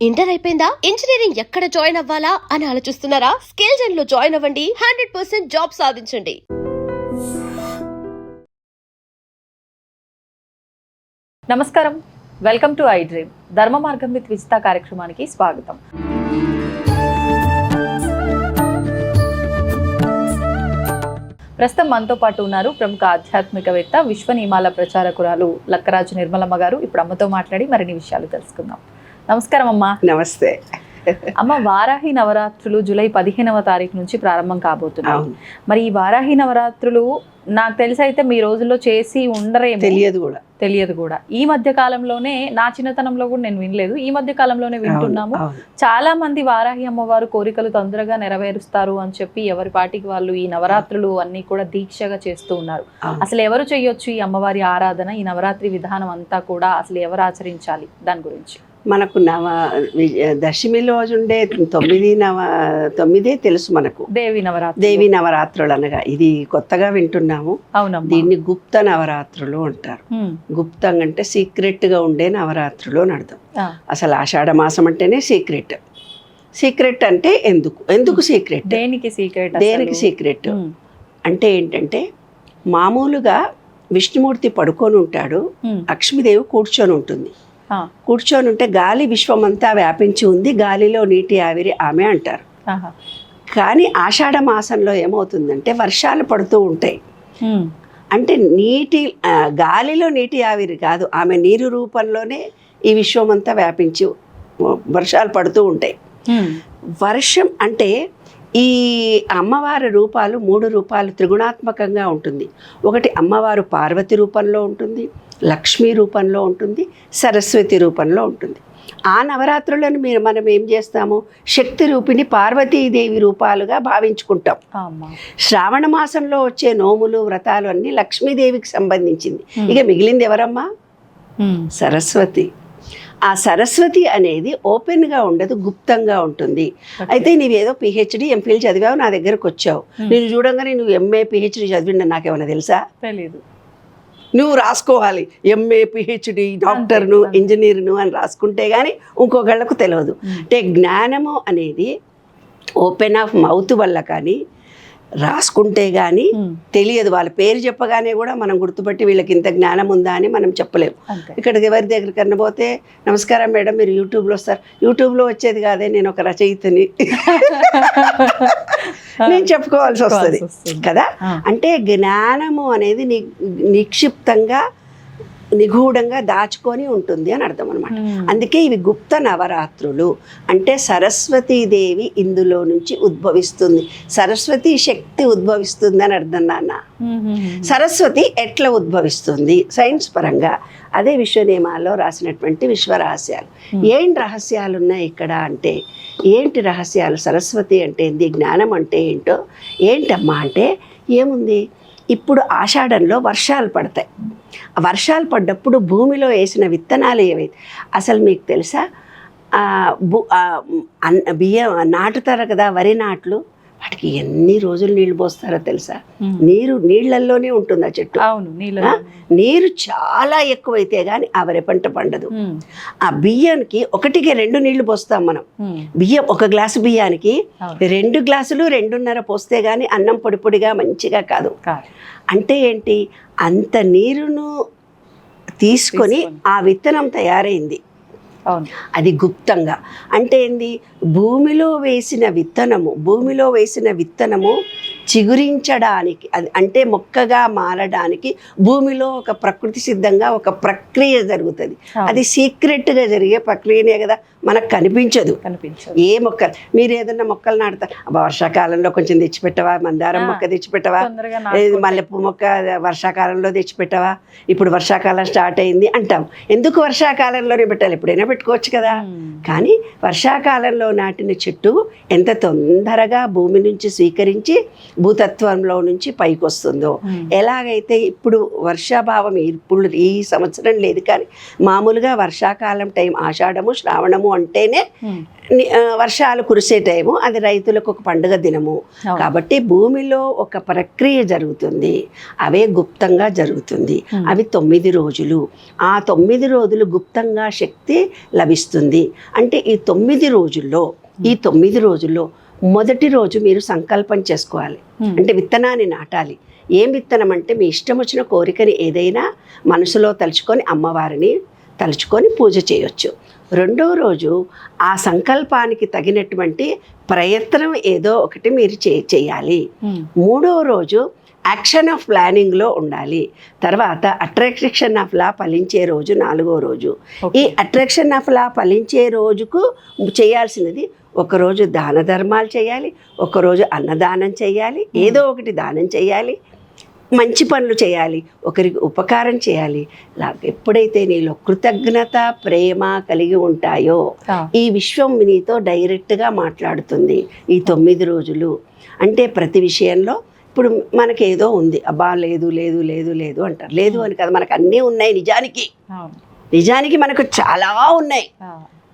Inter అయిపోయిందా? Engineering ఎక్కడ join అవ్వాలా అని ఆలోచిస్తున్నారా? స్కిల్ జెన్ లో జాయిన్ అవ్వండి. 100% జాబ్ సాధించండి. నమస్కారం, వెల్కమ్ టు ఐ డ్రీమ్. ధర్మ మార్గం విత్ విజిత కార్యక్రమానికి స్వాగతం. ప్రస్తుతం మనతో పాటు ఉన్నారు ప్రముఖ ఆధ్యాత్మికవేత్త, విశ్వ నియమాల ప్రచారకురాలు లక్కరాజు నిర్మలమ్మ గారు. ఇప్పుడు అమ్మతో మాట్లాడి మరిన్ని విషయాలు తెలుసుకుందాం. నమస్కారం అమ్మా. నమస్తే అమ్మ, వారాహి నవరాత్రులు జూలై 15వ తారీఖు నుంచి ప్రారంభం కాబోతున్నాయి. మరి ఈ వారాహి నవరాత్రులు నాకు తెలిసి అయితే మీ రోజుల్లో చేసి ఉండరేమో, తెలియదు కూడా. ఈ మధ్య కాలంలోనే, నా చిన్నతనంలో కూడా నేను వినలేదు, ఈ మధ్య కాలంలోనే వింటున్నాము. చాలా మంది వారాహి అమ్మవారు కోరికలు తొందరగా నెరవేరుస్తారు అని చెప్పి ఎవరి పాటికి వాళ్ళు ఈ నవరాత్రులు అన్ని కూడా దీక్షగా చేస్తూ ఉన్నారు. అసలు ఎవరు చేయొచ్చు ఈ అమ్మవారి ఆరాధన, ఈ నవరాత్రి విధానం అంతా కూడా అసలు ఎవరు ఆచరించాలి, దాని గురించి? మనకు దశమి రోజు ఉండే తొమ్మిదే తెలుసు మనకు, దేవి నవరాత్రులు అనగా. ఇది కొత్తగా వింటున్నాము. దీన్ని గుప్త నవరాత్రులు అంటారు. గుప్తం అంటే సీక్రెట్ గా ఉండే నవరాత్రులు అని అర్థం. అసలు ఆషాఢ మాసం అంటేనే సీక్రెట్ అంటే ఎందుకు సీక్రెట్, దేనికి సీక్రెట్ అంటే ఏంటంటే, మామూలుగా విష్ణుమూర్తి పడుకొని ఉంటాడు, లక్ష్మీదేవి కూర్చొని ఉంటుంది. కూర్చొని ఉంటే గాలి విశ్వమంతా వ్యాపించి ఉంది, గాలిలో నీటి ఆవిరి ఆమె అంటారు. కానీ ఆషాఢ మాసంలో ఏమవుతుందంటే వర్షాలు పడుతూ ఉంటాయి. అంటే గాలిలో నీటి ఆవిరి కాదు, ఆమె నీరు రూపంలోనే ఈ విశ్వమంతా వ్యాపించి వర్షాలు పడుతూ ఉంటాయి. వర్షం అంటే ఈ అమ్మవారి రూపాలు 3 రూపాలు త్రిగుణాత్మకంగా ఉంటుంది. ఒకటి అమ్మవారు పార్వతి రూపంలో ఉంటుంది, లక్ష్మీ రూపంలో ఉంటుంది, సరస్వతి రూపంలో ఉంటుంది. ఆ నవరాత్రులను మనం ఏం చేస్తాము, శక్తి రూపిణి పార్వతీదేవి రూపాలుగా భావించుకుంటాం. శ్రావణ మాసంలో వచ్చే నోములు వ్రతాలు అన్నీ లక్ష్మీదేవికి సంబంధించింది. ఇక మిగిలింది ఎవరమ్మా? సరస్వతి. ఆ సరస్వతి అనేది ఓపెన్గా ఉండదు, గుప్తంగా ఉంటుంది. అయితే నీవేదో పిహెచ్డి ఎంఫిల్ చదివావు, నా దగ్గరకు వచ్చావు, నేను చూడంగానే నువ్వు ఎంఏ పిహెచ్డి చదివిండ నాకేమైనా తెలుసా? తెలీదు. నువ్వు రాసుకోవాలి, ఎంఏ పిహెచ్డి డాక్టర్ను ఇంజనీర్ను అని రాసుకుంటే కానీ ఇంకొకళ్ళకు తెలియదు. అంటే జ్ఞానము అనేది ఓపెన్ ఆఫ్ మౌత్ వల్ల కానీ రాసుకుంటే కానీ తెలియదు. వాళ్ళ పేరు చెప్పగానే కూడా మనం గుర్తుపట్టి వీళ్ళకి ఇంత జ్ఞానం ఉందా అని మనం చెప్పలేము. ఇక్కడికి ఎవరి దగ్గరికి పోతే, నమస్కారం మేడం, మీరు యూట్యూబ్లో వస్తారు. యూట్యూబ్లో వచ్చేది కాదే, నేను ఒక రచయితని నేను చెప్పుకోవాల్సి వస్తుంది కదా. అంటే జ్ఞానము అనేది నిక్షిప్తంగా నిగూఢంగా దాచుకొని ఉంటుంది అని అర్థం అనమాట. అందుకే ఇవి గుప్త నవరాత్రులు. అంటే సరస్వతీదేవి ఇందులో నుంచి ఉద్భవిస్తుంది, సరస్వతి శక్తి ఉద్భవిస్తుంది అని అర్థం. నాన్న, సరస్వతి ఎట్లా ఉద్భవిస్తుంది సైన్స్ పరంగా, అదే విశ్వ నియమాల్లో రాసినటువంటి విశ్వరహస్యాలు. ఏంటి రహస్యాలు ఉన్నాయి ఇక్కడ అంటే, ఏంటి రహస్యాలు? సరస్వతి అంటే ఏంటి, జ్ఞానం అంటే ఏంటో. ఏంటమ్మా అంటే ఏముంది, ఇప్పుడు ఆషాఢంలో వర్షాలు పడతాయి. వర్షాలు పడ్డప్పుడు భూమిలో వేసిన విత్తనాలు ఏవైతే, అసలు మీకు తెలుసా, బియ్యం నాటుతారు కదా, వరి నాట్లు, వాటికి ఎన్ని రోజులు నీళ్లు పోస్తారో తెలుసా? నీళ్ళల్లోనే ఉంటుంది ఆ చెట్టు. నీరు చాలా ఎక్కువైతే గానీ ఆ వరి పంట పండదు. ఆ బియ్యానికి 1కి 2 నీళ్లు పోస్తాం మనం. బియ్యం 1 గ్లాసు బియ్యానికి 2 గ్లాసులు 2.5 పోస్తే గానీ అన్నం పొడి పొడిగా మంచిగా కాదు. అంటే ఏంటి, అంత నీరును తీసుకొని ఆ విత్తనం తయారైంది. అది గుప్తంగా. అంటే ఏంది, భూమిలో వేసిన విత్తనము చిగురించడానికి, అది అంటే మొక్కగా మారడానికి భూమిలో ఒక ప్రకృతి సిద్ధంగా ఒక ప్రక్రియ జరుగుతుంది. అది సీక్రెట్గా జరిగే ప్రక్రియనే కదా, మనకు కనిపించదు. ఏ మొక్కలు, మీరు ఏదన్నా మొక్కలు నాటుతారు, వర్షాకాలంలో కొంచెం తెచ్చిపెట్టవా, మందారం మొక్క తెచ్చిపెట్టవా, మల్లెపూ మొక్క వర్షాకాలంలో తెచ్చిపెట్టవా, ఇప్పుడు వర్షాకాలం స్టార్ట్ అయింది అంటాం. ఎందుకు వర్షాకాలంలోనే పెట్టాలి, ఎప్పుడైనా పెట్టుకోవచ్చు కదా. కానీ వర్షాకాలంలో నాటిన చెట్టు ఎంత తొందరగా భూమి నుంచి స్వీకరించి భూతత్వంలో నుంచి పైకి వస్తుందో, ఎలాగైతే ఇప్పుడు వర్షాభావం ఇప్పుడు ఈ సంవత్సరం లేదు, కానీ మామూలుగా వర్షాకాలం టైం ఆషాఢము శ్రావణము అంటేనే వర్షాలు కురిసే టైము, అది రైతులకు ఒక పండుగ దినము. కాబట్టి భూమిలో ఒక ప్రక్రియ జరుగుతుంది, అవే గుప్తంగా జరుగుతుంది. అవి 9 రోజులు. ఆ 9 రోజులు గుప్తంగా శక్తి లభిస్తుంది. అంటే ఈ 9 రోజుల్లో మొదటి రోజు మీరు సంకల్పం చేసుకోవాలి. అంటే విత్తనాన్ని నాటాలి. ఏం విత్తనం అంటే మీ ఇష్టం వచ్చిన కోరికని ఏదైనా మనసులో తలుచుకొని అమ్మవారిని తలుచుకొని పూజ చేయొచ్చు. రెండో రోజు ఆ సంకల్పానికి తగినటువంటి ప్రయత్నం ఏదో ఒకటి మీరు చేయాలి. మూడో రోజు యాక్షన్ ఆఫ్ ప్లానింగ్లో ఉండాలి. తర్వాత అట్రాక్షన్ ఆఫ్ లా ఫలించే రోజు 4వ రోజు. ఈ అట్రాక్షన్ ఆఫ్ లా ఫలించే రోజుకు చేయాల్సినది, ఒకరోజు దాన ధర్మాలు చేయాలి, ఒకరోజు అన్నదానం చేయాలి, ఏదో ఒకటి దానం చేయాలి, మంచి పనులు చేయాలి, ఒకరికి ఉపకారం చేయాలి. ఎప్పుడైతే నీలో కృతజ్ఞత ప్రేమ కలిగి ఉంటాయో ఈ విశ్వం నీతో డైరెక్ట్గా మాట్లాడుతుంది. ఈ 9 రోజులు అంటే ప్రతి విషయంలో ఇప్పుడు మనకేదో ఉంది, అబ్బా లేదు లేదు లేదు లేదు అంటారు. లేదు అని కదా, మనకు అన్నీ ఉన్నాయి. నిజానికి మనకు చాలా ఉన్నాయి,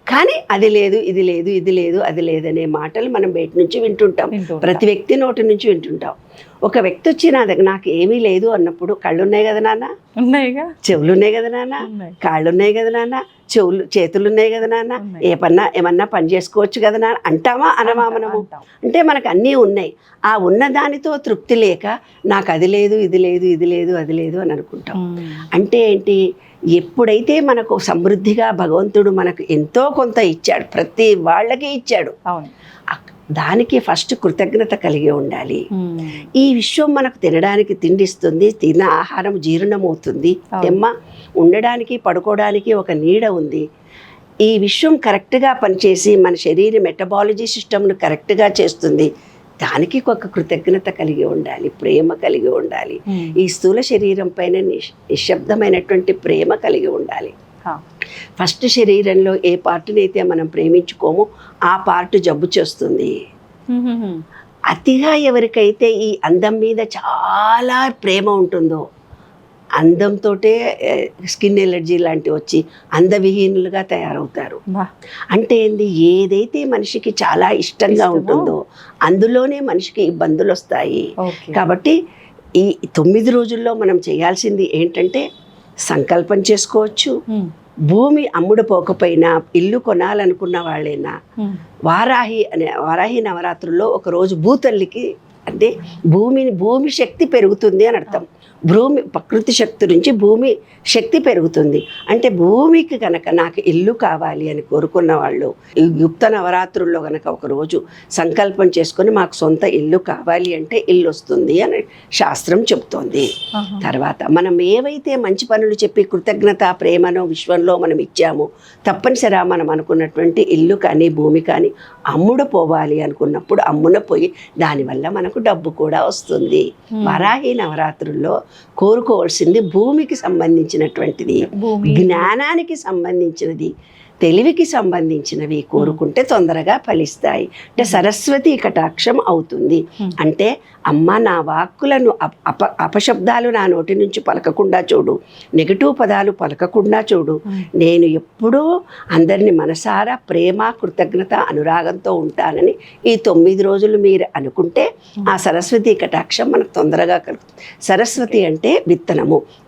కానీ అది లేదు ఇది లేదు ఇది లేదు అది లేదనే మాటలు మనం బయట నుంచి వింటుంటాం. ప్రతి వ్యక్తి నోటి నుంచి వింటుంటాం. ఒక వ్యక్తి వచ్చి నా దగ్గర నాకు ఏమీ లేదు అన్నప్పుడు, కళ్ళు ఉన్నాయి కదా నాన్న, ఉన్నాయిగా, చెవులు ఉన్నాయి కదా నాన్న, కాళ్ళు ఉన్నాయి కదా నాన్న, చేతులు ఉన్నాయి కదా నాన్న, ఏమన్నా పని చేసుకోవచ్చు కదా నాన్న అంటామా అనమా మనము? అంటే మనకు అన్నీ ఉన్నాయి. ఆ ఉన్నదానితో తృప్తి లేక నాకు అది లేదు ఇది లేదు ఇది లేదు అది లేదు అని అనుకుంటాం. అంటే ఏంటి, ఎప్పుడైతే మనకు సమృద్ధిగా భగవంతుడు మనకు ఎంతో కొంత ఇచ్చాడు, ప్రతి వాళ్ళకి ఇచ్చాడు, దానికి ఫస్ట్ కృతజ్ఞత కలిగి ఉండాలి. ఈ విశ్వం మనకు తినడానికి తిండిస్తుంది, తిన్న ఆహారం జీర్ణమవుతుంది, ఉండడానికి పడుకోవడానికి ఒక నీడ ఉంది. ఈ విశ్వం కరెక్ట్గా పనిచేసి మన శరీర మెటబాలజీ సిస్టమ్ను కరెక్ట్గా చేస్తుంది. దానికి ఒక కృతజ్ఞత కలిగి ఉండాలి, ప్రేమ కలిగి ఉండాలి. ఈ స్థూల శరీరం పైన నిశ్శబ్దమైనటువంటి ప్రేమ కలిగి ఉండాలి. ఫస్ట్ శరీరంలో ఏ పార్ట్ని అయితే మనం ప్రేమించుకోమో ఆ పార్ట్ జబ్బు చేస్తుంది. అతిగా ఎవరికైతే ఈ అందం మీద చాలా ప్రేమ ఉంటుందో, అందంతో స్కిన్ ఎలర్జీ లాంటివి వచ్చి అందవిహీనులుగా తయారవుతారు. అంటే ఏంది, ఏదైతే మనిషికి చాలా ఇష్టంగా ఉంటుందో అందులోనే మనిషికి ఇబ్బందులు వస్తాయి. కాబట్టి ఈ 9 రోజుల్లో మనం చేయాల్సింది ఏంటంటే సంకల్పం చేసుకోవచ్చు. భూమి అమ్ముడు పోకపోయినా ఇల్లు కొనాలనుకున్న వాళ్ళైనా వారాహి నవరాత్రుల్లో ఒకరోజు భూతల్లికి, అంటే భూమి శక్తి పెరుగుతుంది అని అర్థం. ప్రకృతి శక్తి నుంచి భూమి శక్తి పెరుగుతుంది. అంటే భూమికి కనుక నాకు ఇల్లు కావాలి అని కోరుకున్న వాళ్ళు ఈ గుప్త నవరాత్రుల్లో కనుక ఒకరోజు సంకల్పం చేసుకొని మాకు సొంత ఇల్లు కావాలి అంటే ఇల్లు వస్తుంది అని శాస్త్రం చెబుతోంది. తర్వాత మనం ఏవైతే మంచి పనులు చెప్పి కృతజ్ఞత ప్రేమను విశ్వంలో మనం ఇచ్చామో, తప్పనిసరిగా మనం అనుకున్నటువంటి ఇల్లు కానీ భూమి కానీ అమ్ముడు పోవాలి అనుకున్నప్పుడు అమ్మున పోయి దానివల్ల మనకు డబ్బు కూడా వస్తుంది. వారాహి నవరాత్రుల్లో కోరుకోవాల్సింది భూమికి సంబంధించినటువంటిది, జ్ఞానానికి సంబంధించినది, తెలివికి సంబంధించినవి కోరుకుంటే తొందరగా ఫలిస్తాయి. అంటే సరస్వతి కటాక్షం అవుతుంది. అంటే అమ్మ నా వాక్కులను అపశబ్దాలు నా నోటి నుంచి పలకకుండా చూడు, నెగటివ్ పదాలు పలకకుండా చూడు, నేను ఎప్పుడూ అందరినీ మనసారా ప్రేమ కృతజ్ఞత అనురాగంతో ఉంటానని ఈ 9 రోజులు మీరు అనుకుంటే ఆ సరస్వతి కటాక్షం మనకు తొందరగా కలుగుతుంది. సరస్వతి అంటే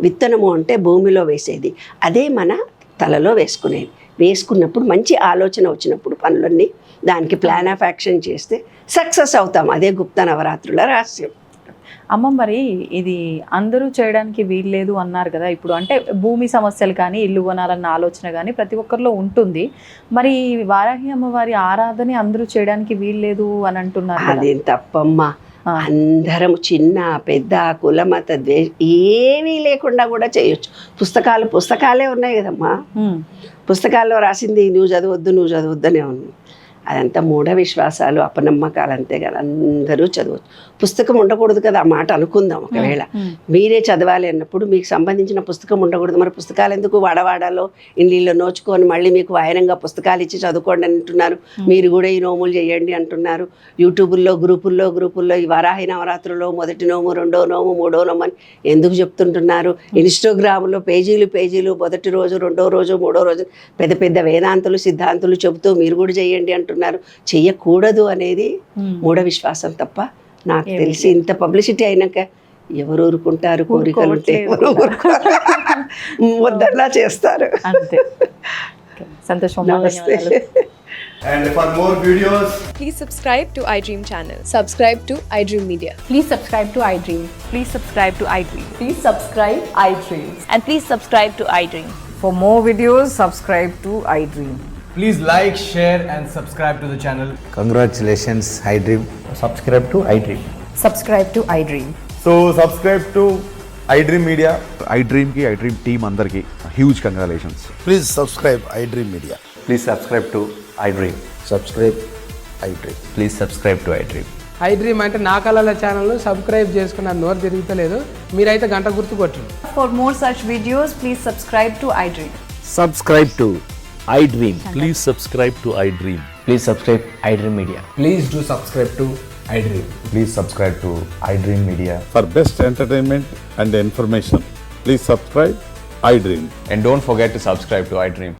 విత్తనము అంటే భూమిలో వేసేది, అదే మన తలలో వేసుకున్నప్పుడు మంచి ఆలోచన వచ్చినప్పుడు పనులన్నీ దానికి ప్లాన్ ఆఫ్ యాక్షన్ చేస్తే సక్సెస్ అవుతాం. అదే గుప్త నవరాత్రుల రహస్యం. అమ్మ, మరి ఇది అందరూ చేయడానికి వీల్లేదు అన్నారు కదా. ఇప్పుడు అంటే భూమి సమస్యలు కానీ ఇల్లు కొనాలన్న ఆలోచన కానీ ప్రతి ఒక్కరిలో ఉంటుంది. మరి వారాహి అమ్మవారి ఆరాధన అందరూ చేయడానికి వీల్లేదు అని అంటున్నారు. అదేం తప్పమ్మా. అందరం చిన్న పెద్ద కులమత ఏమీ లేకుండా కూడా చేయొచ్చు. పుస్తకాలే ఉన్నాయి కదమ్మా. పుస్తకాల్లో రాసింది నువ్వు చదవద్దు అనే ఉంది. అదంతా మూఢ విశ్వాసాలు, అపనమ్మకాలు అంతే కదా. అందరూ చదవచ్చు. పుస్తకం ఉండకూడదు కదా ఆ మాట అనుకుందాం. ఒకవేళ మీరే చదవాలి అన్నప్పుడు మీకు సంబంధించిన పుస్తకం ఉండకూడదు. మరి పుస్తకాలు ఎందుకు వాడవాడాలో ఇల్లు నోచుకొని మళ్ళీ మీకు వాయనంగా పుస్తకాలు ఇచ్చి చదువుకోండి అంటున్నారు. మీరు కూడా ఈ నోములు చేయండి అంటున్నారు. యూట్యూబుల్లో గ్రూపుల్లో ఈ వారాహి నవరాత్రుల్లో మొదటి నోము, రెండో నోము, మూడో నోము అని ఎందుకు చెప్తుంటున్నారు? ఇన్స్టాగ్రామ్లో పేజీలు మొదటి రోజు, రెండో రోజు, మూడో రోజు పెద్ద పెద్ద వేదాంతులు, సిద్ధాంతులు చెబుతూ మీరు కూడా చేయండి అంటున్నారు. చెయ్యకూడదు అనేది మూఢ విశ్వాసం తప్ప నాకు తెలిసి ఇంత పబ్లిసిటీ అయినాక ఎవరు ఊరుకుంటారు? కోరికలుంటే ఎవరు వద్దలా చేస్తారు. సంతోషం. నమస్తే. And for more videos, Please subscribe to iDream channel. Subscribe to iDream Media. Please subscribe to iDream. Please subscribe to iDream. Please subscribe iDream. And please subscribe to iDream. For more videos, subscribe to iDream. please like, share and subscribe to the channel. Congratulations, iDream. Subscribe to iDream. Subscribe to iDream. So subscribe to iDream Media. iDream ki iDream team అందరికి huge congratulations. Please subscribe iDream Media. Please subscribe to iDream. Subscribe iDream. Please subscribe to iDream. iDream అంటే నా కళల channel subscribe చేసుకున్న నోరు తిరుగుతలేదు. మీరైతే గంట గుర్తు కొట్టండి. For more such videos, please subscribe to iDream. Subscribe to iDream. Please subscribe to iDream. Please subscribe iDream Media. Please do subscribe to iDream. Please subscribe to iDream Media. For best entertainment and information, please subscribe iDream. And don't forget to subscribe to iDream.